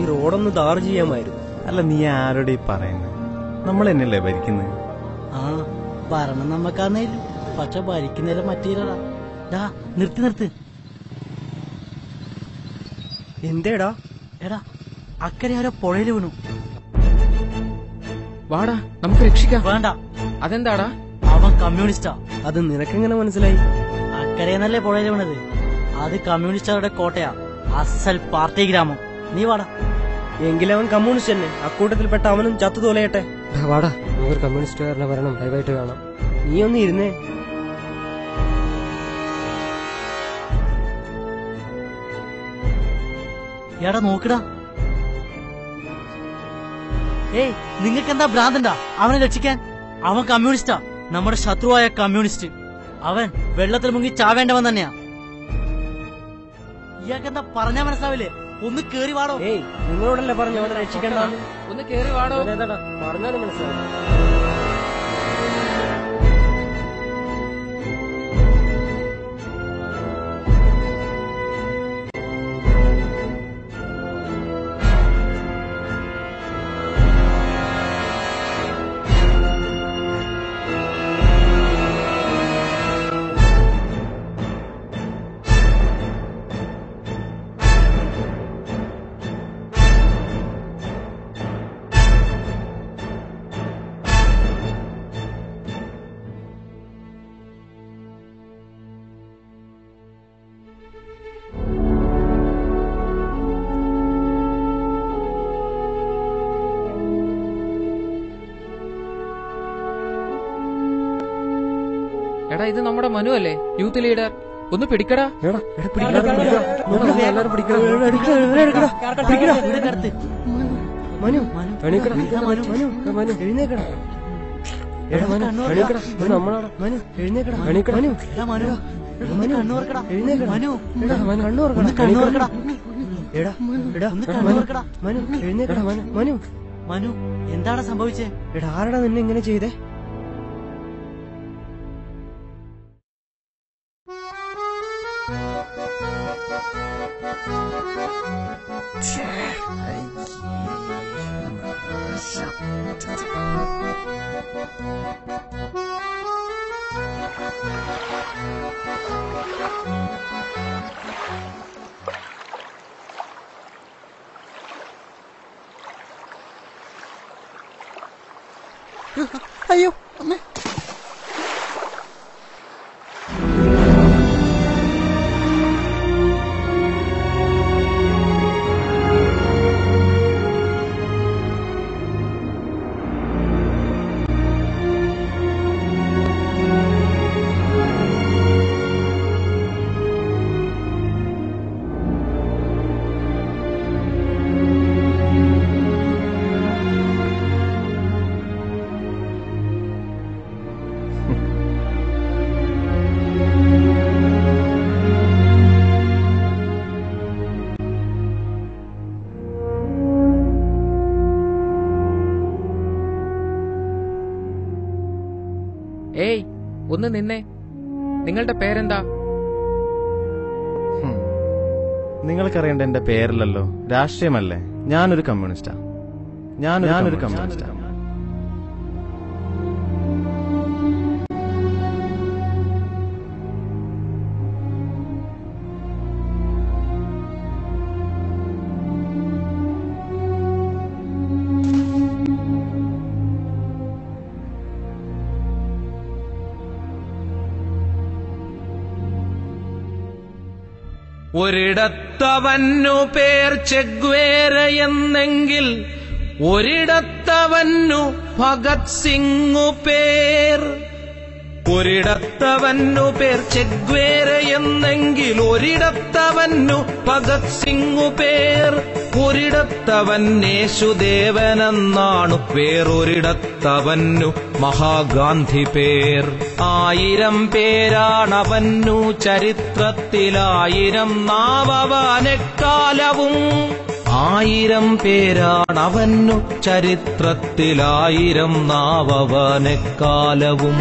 ഈ റോഡൊന്ന് ടാർ ചെയ്യാമായിരുന്നു. അല്ല, നീ ആരോടെ പറയുന്നത്? നമ്മൾ എന്നല്ലേ ഭരിക്കുന്നത്? ആ ഭരണം നമ്മക്കാന്നേലും, പക്ഷെ ഭരിക്കുന്നേരം മറ്റേടാ. നിർത്തി. എന്തേടാ? എടാ, അക്കരെ ആരോ പുഴയിൽ വീണു. വാടാ, നമുക്ക് രക്ഷിക്കാം. വേണ്ട. അതെന്താടാ? അവൻ കമ്മ്യൂണിസ്റ്റാ. അത് നിനക്കെങ്ങനെ മനസ്സിലായി? അക്കരയെന്നല്ലേ പുഴയിൽ വീണത്? അത് കമ്മ്യൂണിസ്റ്റുകാരുടെ കോട്ടയാ, അസൽ പാർട്ടി ഗ്രാമം. നീ വാടാ. എങ്കിലവൻ കമ്മ്യൂണിസ്റ്റ് തന്നെ. അക്കൂട്ടത്തിൽപ്പെട്ട അവനും ചത്തു തോലയട്ടെ. വാടാ, നമുക്കൊരു കമ്മ്യൂണിസ്റ്റുകാരനെ വരണം, ലൈവായിട്ട് കാണാം. നീ ഒന്ന് ഇരുന്നേ. എടാ നോക്കടാ. ഏയ്, നിങ്ങൾക്കെന്താ ഭ്രാന്തണ്ടാ അവനെ രക്ഷിക്കാൻ? അവൻ കമ്മ്യൂണിസ്റ്റാ, നമ്മുടെ ശത്രുവായ കമ്മ്യൂണിസ്റ്റ്. അവൻ വെള്ളത്തിൽ മുങ്ങി ചാവേണ്ടവൻ തന്നെയാ. ഇയാൾക്കെന്താ പറഞ്ഞാ മനസ്സിലാവില്ലേ? ഒന്ന് കേറി വാടോ. ഏയ്, നിങ്ങളോടല്ലേ പറഞ്ഞു അവനെ രക്ഷിക്കണ്ടെന്ന്? ഒന്ന് കേറി വാടോ. പറഞ്ഞാലും മനസ്സിലാവും. എടാ, ഇത് നമ്മുടെ മനു അല്ലേ, യൂത്ത് ലീഡർ? ഒന്ന് പിടിക്കടാ. മനു, എന്താണ് സംഭവിച്ചേ? എടാ, ആരടാ നിന്നെ ഇങ്ങനെ ചെയ്തേ? അയ്യോ അമ്മേ. ഏയ്, ഒന്ന് നിന്നേ. നിങ്ങളുടെ പേരെന്താ? നിങ്ങൾക്കറിയേണ്ട എന്റെ പേരല്ലല്ലോ, രാഷ്ട്രീയമല്ലേ. ഞാനൊരു കമ്മ്യൂണിസ്റ്റാ. ഒരിടത്തവന്നു പേർ ചെഗ്വേരയെന്നെങ്കിൽ ഒരിടത്തവന്നു ഭഗത് സിംഗു പേർ. ഒരിടത്തവന്നു പേർ ചെഗ്വേരയെന്നെങ്കിൽ ഒരിടത്തവന്നു ഭഗത് സിംഗു പേർ. ഒരിടത്തവൻ യേശുദേവനെന്നാണു വേറൊരിടത്തവന്നു മഹാഗാന്ധി പേർ. 1000 പേരാണവന്നു ചരിത്രത്തിലായിരം നാവവാനെക്കാലവും. 1000 പേരാണവന്നു ചരിത്രത്തിലായിരം നാവവാനെക്കാലവും.